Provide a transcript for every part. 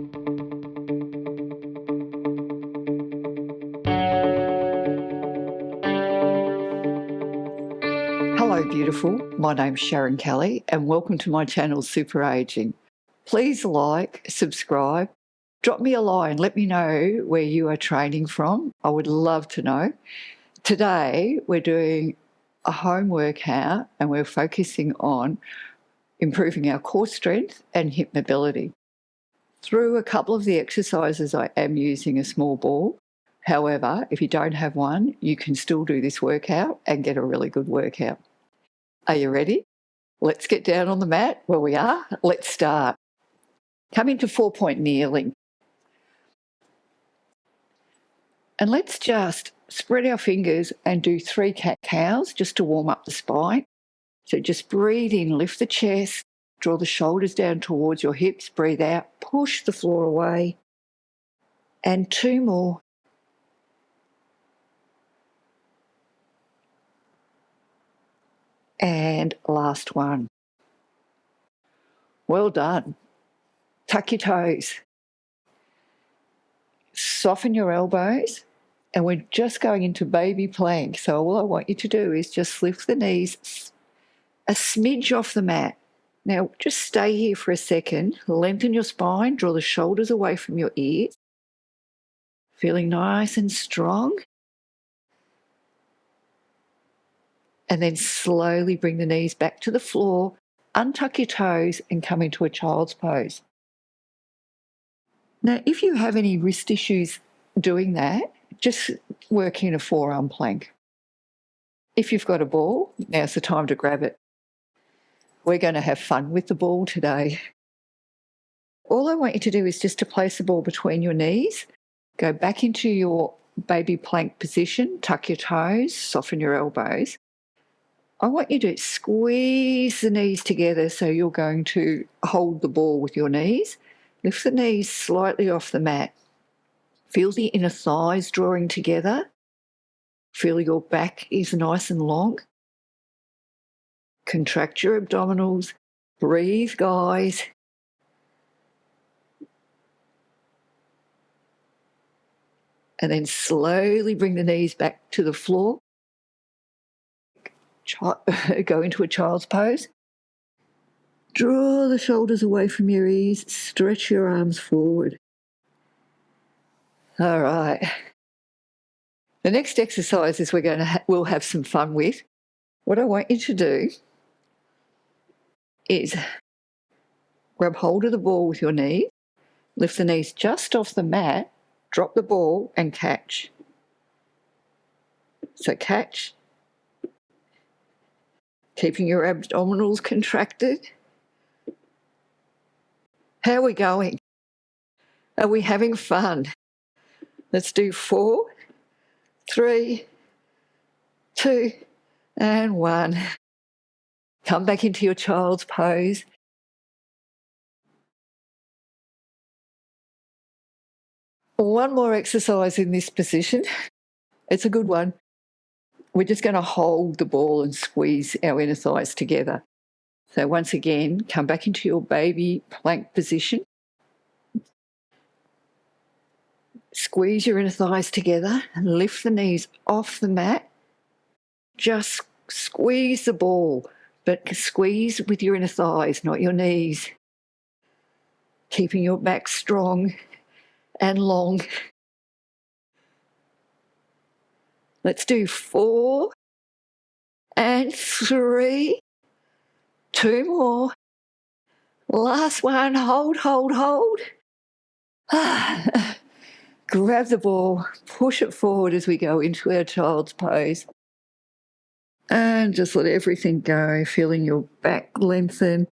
Hello beautiful, my name's Sharon Kelly and welcome to my channel Super Aging. Please like, subscribe, drop me a line, let me know where you are training from. I would love to know. Today we're doing a home workout and we're focusing on improving our core strength and hip mobility. Through a couple of the exercises I am using a small ball. However, if you don't have one, you can still do this workout and get a really good workout. Are you ready? Let's get down on the mat where we are. Let's start. Come into 4-point kneeling. And let's just spread our fingers and do 3 cat-cows just to warm up the spine. So just breathe in, lift the chest, draw the shoulders down towards your hips, breathe out, push the floor away. And 2 more. And last one. Well done. Tuck your toes. Soften your elbows. And we're just going into baby plank. So all I want you to do is just lift the knees a smidge off the mat. Now just stay here for a second. Lengthen your spine. Draw the shoulders away from your ears. Feeling nice and strong. And then slowly bring the knees back to the floor, untuck your toes and come into a child's pose. Now, if you have any wrist issues doing that, just work in a forearm plank. If you've got a ball, now's the time to grab it. We're going to have fun with the ball today. All I want you to do is just to place the ball between your knees, go back into your baby plank position, tuck your toes, soften your elbows. I want you to squeeze the knees together so you're going to hold the ball with your knees. Lift the knees slightly off the mat. Feel the inner thighs drawing together. Feel your back is nice and long. Contract your abdominals. Breathe, guys. And then slowly bring the knees back to the floor. Go into a child's pose. Draw the shoulders away from your ears. Stretch your arms forward. All right. The next exercise is we'll have some fun with. What I want you to do is grab hold of the ball with your knees, lift the knees just off the mat, drop the ball and catch. So catch. Keeping your abdominals contracted. How are we going? Are we having fun? Let's do 4, 3, 2, and 1. Come back into your child's pose. One more exercise in this position. It's a good one. We're just going to hold the ball and squeeze our inner thighs together. So once again, come back into your baby plank position. Squeeze your inner thighs together and lift the knees off the mat. Just squeeze the ball, but squeeze with your inner thighs, not your knees. Keeping your back strong and long. Let's do 4 and 3. 2 more. Last one. Hold, hold, hold. Grab the ball, push it forward as we go into our child's pose. And just let everything go, feeling your back lengthen.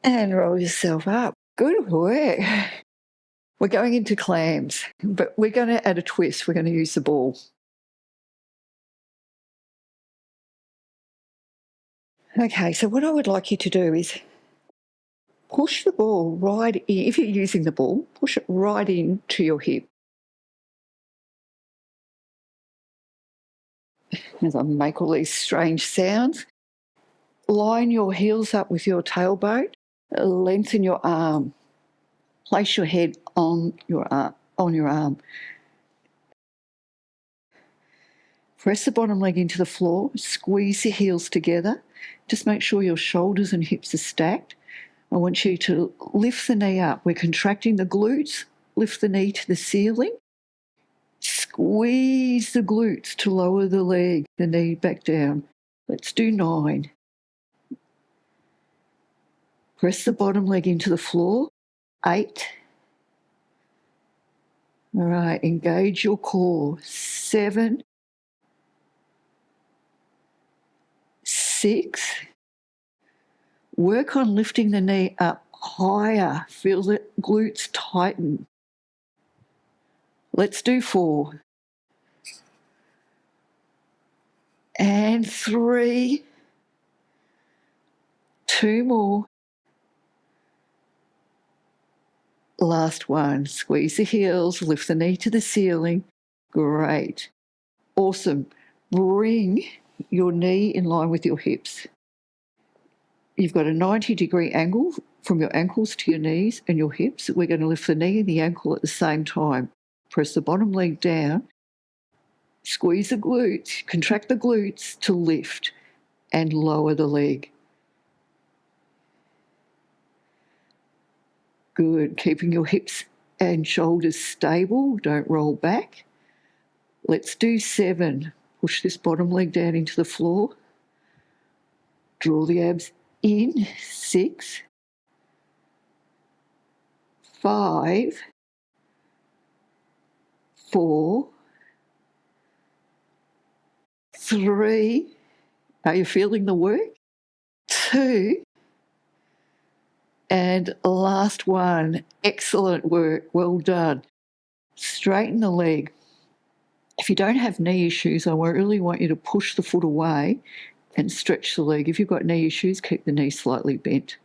And roll yourself up. Good work. We're going into clams, but we're going to add a twist. We're going to use the ball. Okay, so what I would like you to do is push the ball right in. If you're using the ball, push it right into your hip. As I make all these strange sounds, line your heels up with your tailbone Lengthen your arm. Place your head on your arm. Press the bottom leg into the floor. Squeeze the heels together. Just make sure your shoulders and hips are stacked. I want you to lift the knee up. We're contracting the glutes. Lift the knee to the ceiling. Squeeze the glutes to lower the leg, the knee back down. Let's do 9. Press the bottom leg into the floor. 8. All right, engage your core. 7. 6. Work on lifting the knee up higher. Feel the glutes tighten. Let's do 4. And 3. 2 more. Last one. Squeeze the heels, lift the knee to the ceiling. Great. Awesome. Bring your knee in line with your hips. You've got a 90-degree angle from your ankles to your knees and your hips. We're going to lift the knee and the ankle at the same time. Press the bottom leg down. Squeeze the glutes, contract the glutes to lift and lower the leg. Good. Keeping your hips and shoulders stable. Don't roll back. Let's do 7. Push this bottom leg down into the floor. Draw the abs in. 6. 5. 4. 3. Are you feeling the work? 2. And last one. Excellent work. Well done. Straighten the leg. If you don't have knee issues, I really want you to push the foot away and stretch the leg. If you've got knee issues, keep the knee slightly bent.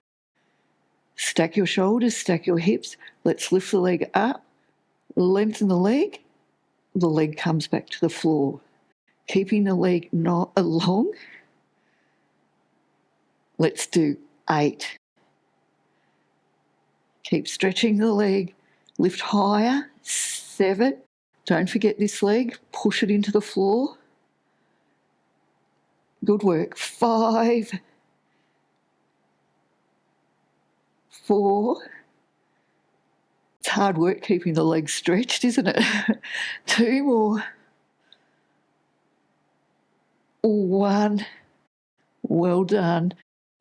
Stack your shoulders, stack your hips. Let's lift the leg up, lengthen the leg. The leg comes back to the floor. Keeping the leg not long. Let's do 8. Keep stretching the leg. Lift higher. 7. Don't forget this leg. Push it into the floor. Good work. 5. 4. It's hard work keeping the legs stretched, isn't it? 2 more. 1. Well done.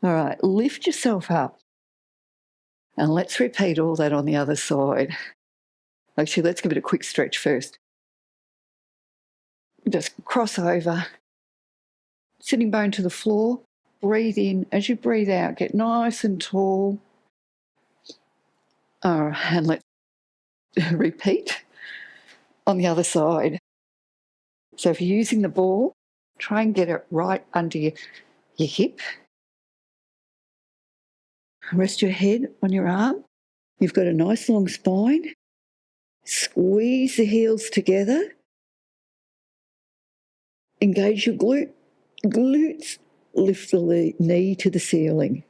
All right, lift yourself up. And let's repeat all that on the other side. Actually, let's give it a quick stretch first. Just cross over. Sitting bone to the floor. Breathe in. As you breathe out, get nice and tall. All right, and let's repeat on the other side. So if you're using the ball, try and get it right under your hip. Rest your head on your arm. You've got a nice long spine. Squeeze the heels together. Engage your glutes. Lift the knee to the ceiling.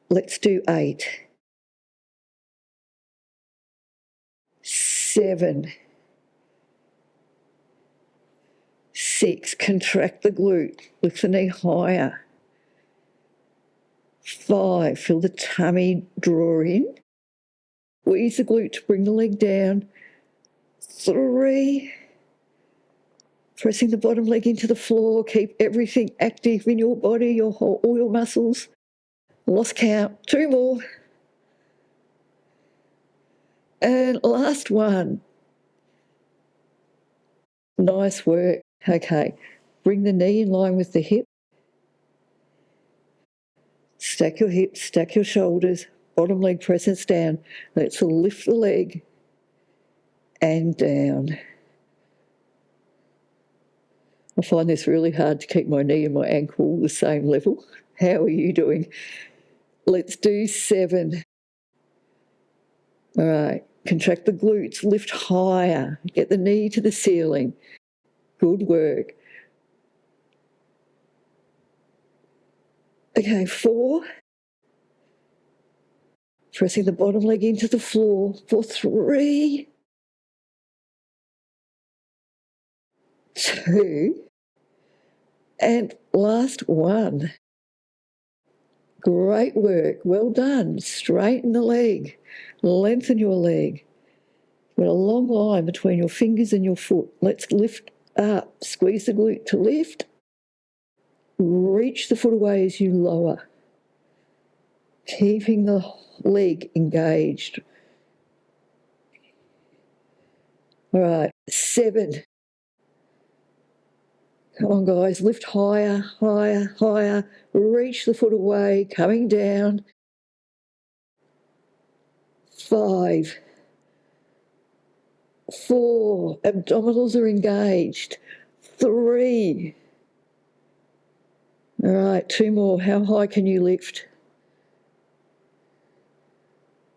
Let's do 8. 7. 6. Contract the glute. Lift the knee higher. 5. Feel the tummy draw in. Squeeze the glute to bring the leg down. 3. Pressing the bottom leg into the floor. Keep everything active in your body, all your muscles. Lost count. 2 more. And last one. Nice work. Okay. Bring the knee in line with the hip. Stack your hips, stack your shoulders. Bottom leg presses down. Let's lift the leg and down. I find this really hard to keep my knee and my ankle the same level. How are you doing? Let's do 7. All right. Contract the glutes. Lift higher. Get the knee to the ceiling. Good work. Okay, 4. Pressing the bottom leg into the floor for 3, 2, and last 1. Great work. Well done. Straighten the leg. Lengthen your leg. You've got a long line between your fingers and your foot. Let's lift up. Squeeze the glute to lift. Reach the foot away as you lower. Keeping the leg engaged. All right, 7. Come on, guys. Lift higher, higher, higher. Reach the foot away, coming down. 5. 4. Abdominals are engaged. 3. All right, 2 more. How high can you lift?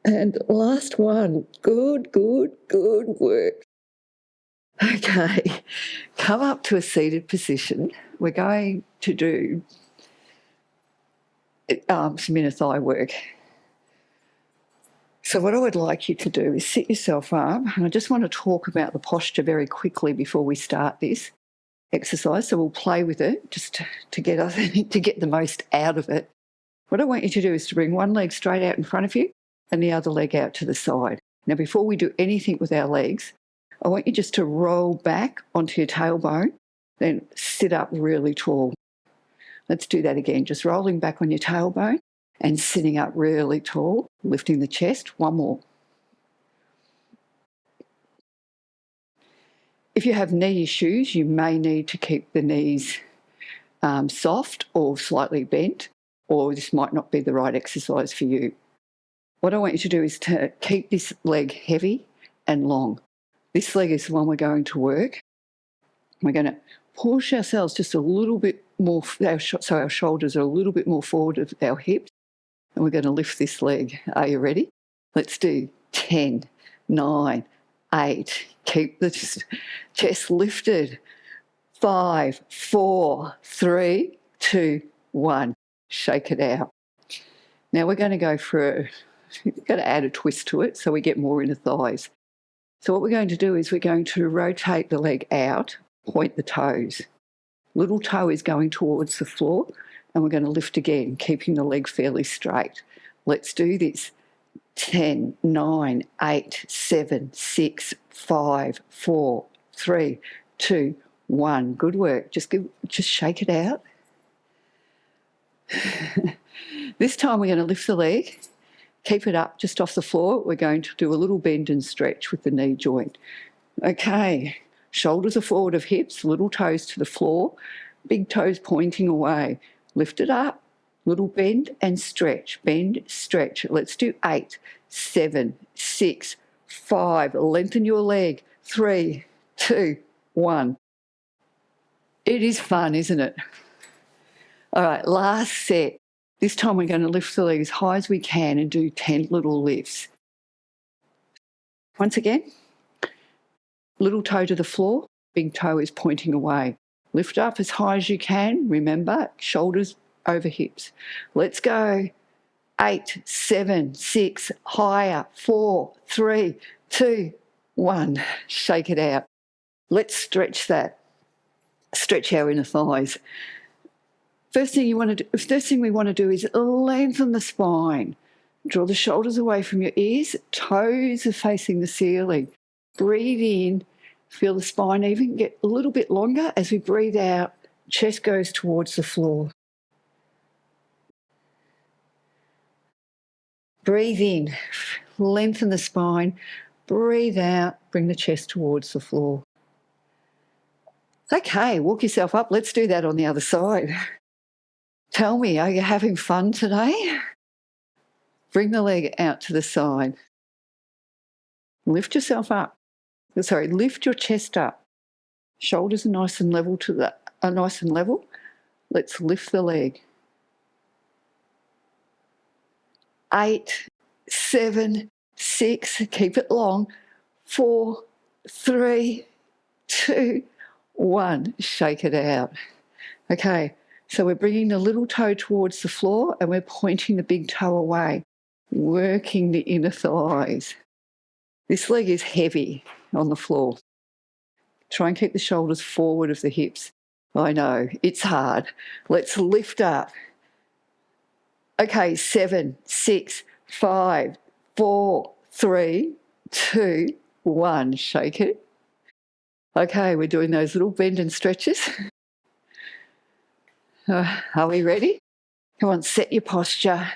And last one. Good, good, good work. Okay, come up to a seated position. We're going to do some inner thigh work. So what I would like you to do is sit yourself up, and I just want to talk about the posture very quickly before we start this exercise. So we'll play with it just to get us to get the most out of it. What I want you to do is to bring one leg straight out in front of you and the other leg out to the side. Now, before we do anything with our legs, I want you just to roll back onto your tailbone, then sit up really tall. Let's do that again, just rolling back on your tailbone and sitting up really tall, lifting the chest. One more. If you have knee issues, you may need to keep the knees soft or slightly bent, or this might not be the right exercise for you. What I want you to do is to keep this leg heavy and long. This leg is the one we're going to work. We're going to push ourselves just a little bit more, so our shoulders are a little bit more forward of our hips, and we're going to lift this leg. Are you ready? Let's do 10, 9, 8. Keep the chest lifted. 5, 4, 3, 2, 1. Shake it out. Now we're going to go we're going to add a twist to it so we get more inner thighs. So what we're going to do is we're going to rotate the leg out, point the toes. Little toe is going towards the floor, and we're going to lift again, keeping the leg fairly straight. Let's do this. 10, 9, 8, 7, 6, 5, 4, 3, 2, 1. Good work. Just shake it out. This time we're going to lift the leg, keep it up just off the floor. We're going to do a little bend and stretch with the knee joint. Okay, shoulders are forward of hips, little toes to the floor, big toes pointing away. Lift it up, little bend and stretch. Bend, stretch. Let's do 8, 7, 6, 5. Lengthen your leg. 3, 2, 1. It is fun, isn't it? All right, last set. This time we're going to lift the leg as high as we can and do 10 little lifts. Once again, little toe to the floor, big toe is pointing away. Lift up as high as you can. Remember, shoulders over hips. Let's go. 8, 7, 6, higher. 4, 3, 2, 1. Shake it out. Let's stretch that. Stretch our inner thighs. First thing we want to do is lengthen the spine. Draw the shoulders away from your ears. Toes are facing the ceiling. Breathe in. Feel the spine even get a little bit longer. As we breathe out, chest goes towards the floor. Breathe in. Lengthen the spine. Breathe out. Bring the chest towards the floor. Okay, walk yourself up. Let's do that on the other side. Tell me, are you having fun today? Bring the leg out to the side. Lift yourself up. Lift your chest up. Shoulders are nice and level Let's lift the leg. 8, 7, 6, keep it long. 4, 3, 2, 1. Shake it out. Okay, So we're bringing the little toe towards the floor and we're pointing the big toe away, working the inner thighs. This leg is heavy on the floor. Try and keep the shoulders forward of the hips. I know, it's hard. Let's lift up. Okay, 7, 6, 5, 4, 3, 2, 1. Shake it. Okay, we're doing those little bend and stretches. Are we ready? Come on, set your posture.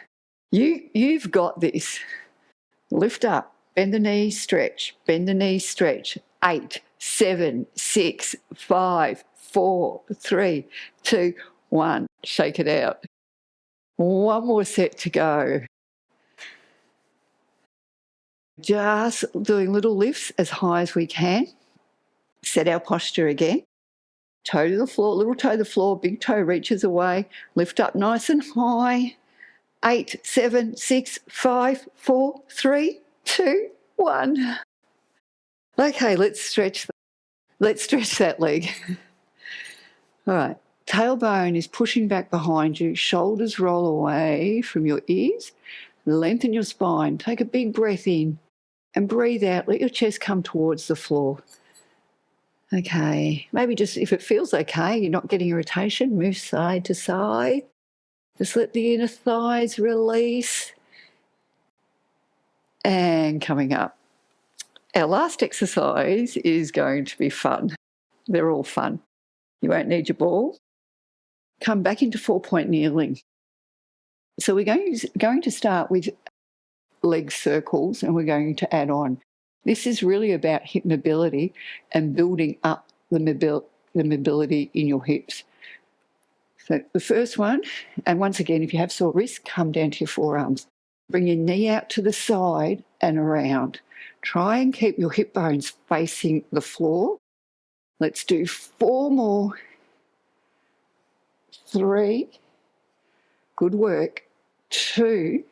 You've got this. Lift up, bend the knees, stretch, bend the knees, stretch. 8, 7, 6, 5, 4, 3, 2, 1. Shake it out. One more set to go. Just doing little lifts as high as we can. Set our posture again. Toe to the floor, little toe to the floor, big toe reaches away. Lift up nice and high. 8, 7, 6, 5, 4, 3, 2, 1. Okay, let's stretch that leg. All right. Tailbone is pushing back behind you. Shoulders roll away from your ears. Lengthen your spine. Take a big breath in and breathe out. Let your chest come towards the floor. Okay. Maybe just if it feels okay, you're not getting irritation, move side to side. Just let the inner thighs release. And coming up. Our last exercise is going to be fun. They're all fun. You won't need your ball. Come back into 4-point kneeling. So we're going to start with leg circles and we're going to add on. This is really about hip mobility and building up the mobility in your hips. So the first one, and once again, if you have sore wrists, come down to your forearms. Bring your knee out to the side and around. Try and keep your hip bones facing the floor. Let's do 4 more. 3, good work, 2,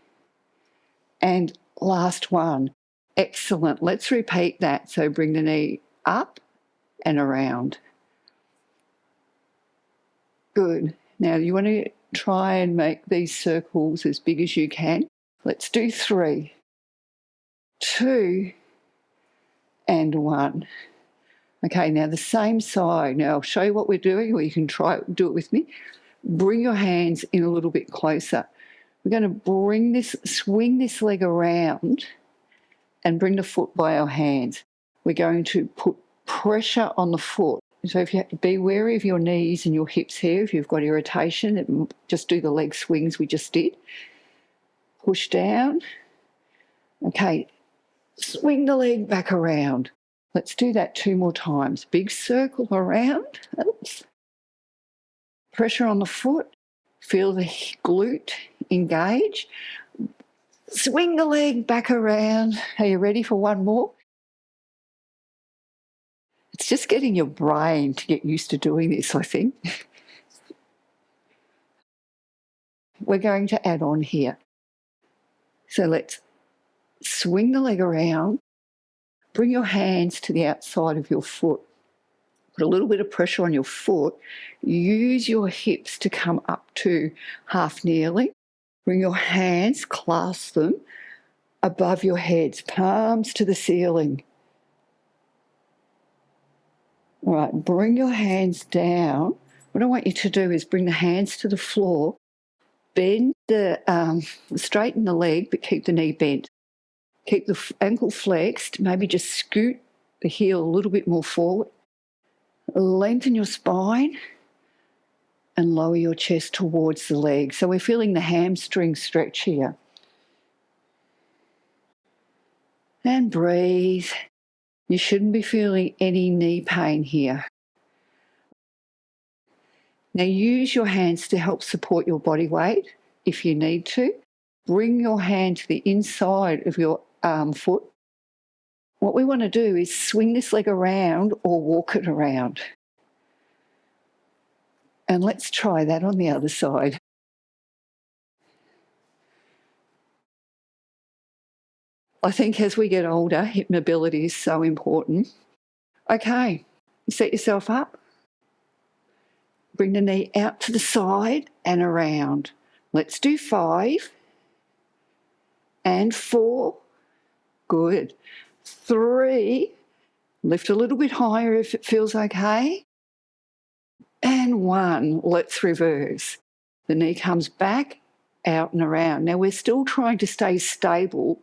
and last one. Excellent. Let's repeat that. So bring the knee up and around. Good. Now you want to try and make these circles as big as you can. Let's do 3, 2, and 1. Okay, now the same side. Now I'll show you what we're doing, or you can do it with me. Bring your hands in a little bit closer. We're going to swing this leg around and bring the foot by our hands. We're going to put pressure on the foot. So if you have to be wary of your knees and your hips here, if you've got irritation, just do the leg swings we just did. Push down. Okay, swing the leg back around. Let's do that 2 more times. Big circle around. Oops. Pressure on the foot. Feel the glute engage. Swing the leg back around. Are you ready for one more? It's just getting your brain to get used to doing this, I think. We're going to add on here. So let's swing the leg around. Bring your hands to the outside of your foot. Put a little bit of pressure on your foot. Use your hips to come up to half kneeling. Bring your hands, clasp them above your heads, palms to the ceiling. All right, bring your hands down. What I want you to do is bring the hands to the floor, bend straighten the leg, but keep the knee bent. Keep the ankle flexed, maybe just scoot the heel a little bit more forward. Lengthen your spine and lower your chest towards the leg. So we're feeling the hamstring stretch here. And breathe. You shouldn't be feeling any knee pain here. Now use your hands to help support your body weight if you need to. Bring your hand to the inside of your foot. What we want to do is swing this leg around or walk it around. And let's try that on the other side. I think as we get older, hip mobility is so important. Okay, set yourself up. Bring the knee out to the side and around. Let's do 5 and 4. Good. 3. Lift a little bit higher if it feels okay. And 1. Let's reverse. The knee comes back, out and around. Now, we're still trying to stay stable,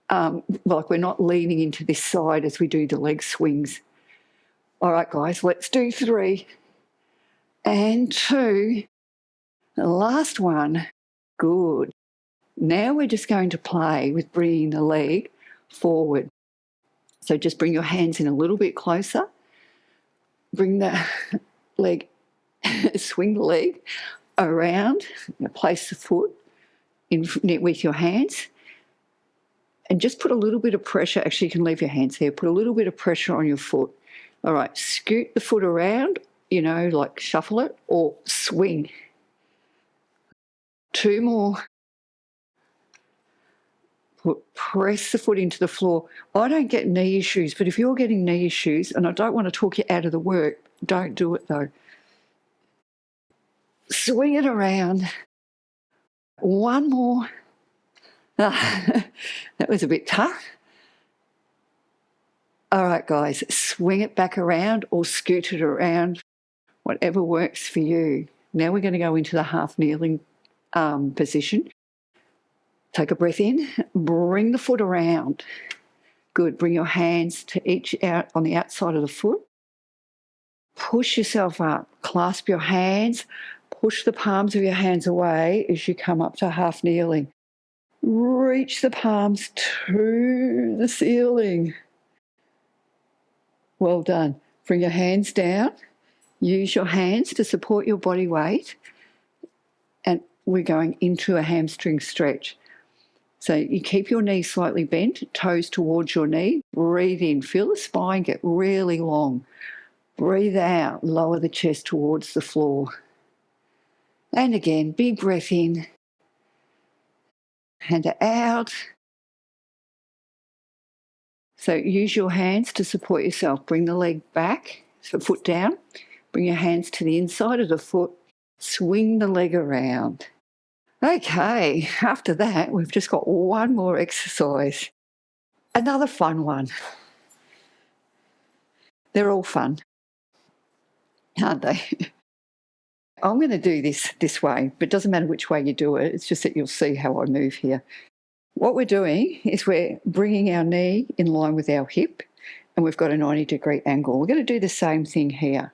like we're not leaning into this side as we do the leg swings. All right, guys, let's do 3 and 2. The last one. Good. Now we're just going to play with bringing the leg forward. So just bring your hands in a little bit closer. Bring the leg, swing the leg around. Place the foot in with your hands. And just put a little bit of pressure. Actually, you can leave your hands here. Put a little bit of pressure on your foot. All right, scoot the foot around, like shuffle it or swing. 2 more. Press the foot into the floor. I don't get knee issues, but if you're getting knee issues, and I don't want to talk you out of the work, don't do it though. Swing it around. 1 more. That was a bit tough. All right, guys, swing it back around or scoot it around, whatever works for you. Now we're going to go into the half kneeling position. Take a breath in, bring the foot around. Good, bring your hands to each out on the outside of the foot. Push yourself up, clasp your hands, push the palms of your hands away as you come up to half kneeling. Reach the palms to the ceiling. Well done. Bring your hands down. Use your hands to support your body weight. And we're going into a hamstring stretch. So you keep your knee slightly bent, toes towards your knee. Breathe in. Feel the spine get really long. Breathe out. Lower the chest towards the floor. And again, big breath in. And out. So use your hands to support yourself. Bring the leg back, so foot down. Bring your hands to the inside of the foot. Swing the leg around. Okay, after that, we've just got 1 more exercise. Another fun one. They're all fun, aren't they? I'm going to do this way, but it doesn't matter which way you do it. It's just that you'll see how I move here. What we're doing is we're bringing our knee in line with our hip, and we've got a 90-degree angle. We're going to do the same thing here.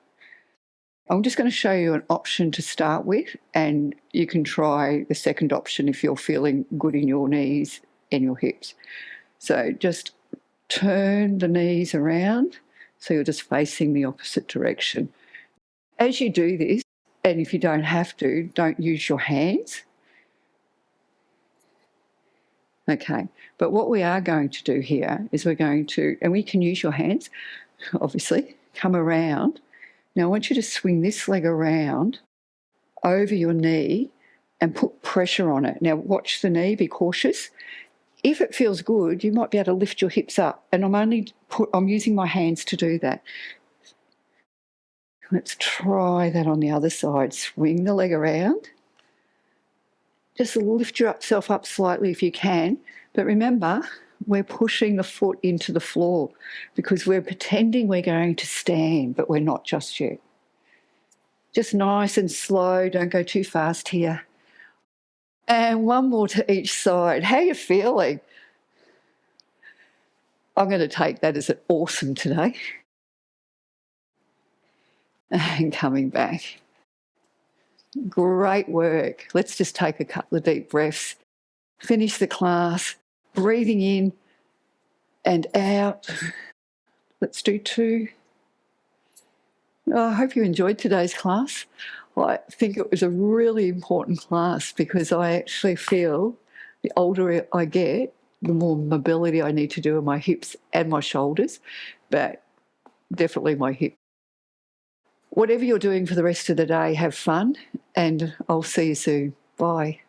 I'm just going to show you an option to start with, and you can try the second option if you're feeling good in your knees and your hips. So just turn the knees around so you're just facing the opposite direction. As you do this, and if you don't have to, don't use your hands. Okay, but what we are going to do here is we're going to, and we can use your hands, obviously, come around. Now I want you to swing this leg around over your knee and put pressure on it. Now watch the knee, be cautious. If it feels good, you might be able to lift your hips up, and I'm using my hands to do that. Let's try that on the other side. Swing the leg around. Just lift yourself up slightly if you can. But remember, we're pushing the foot into the floor because we're pretending we're going to stand, but we're not just yet. Just nice and slow. Don't go too fast here. And 1 more to each side. How are you feeling? I'm going to take that as an awesome today. And coming back. Great work. Let's just take a couple of deep breaths. Finish the class. Breathing in and out. Let's do 2. I hope you enjoyed today's class. I think it was a really important class because I actually feel the older I get, the more mobility I need to do in my hips and my shoulders, but definitely my hip. Whatever you're doing for the rest of the day, have fun, and I'll see you soon. Bye.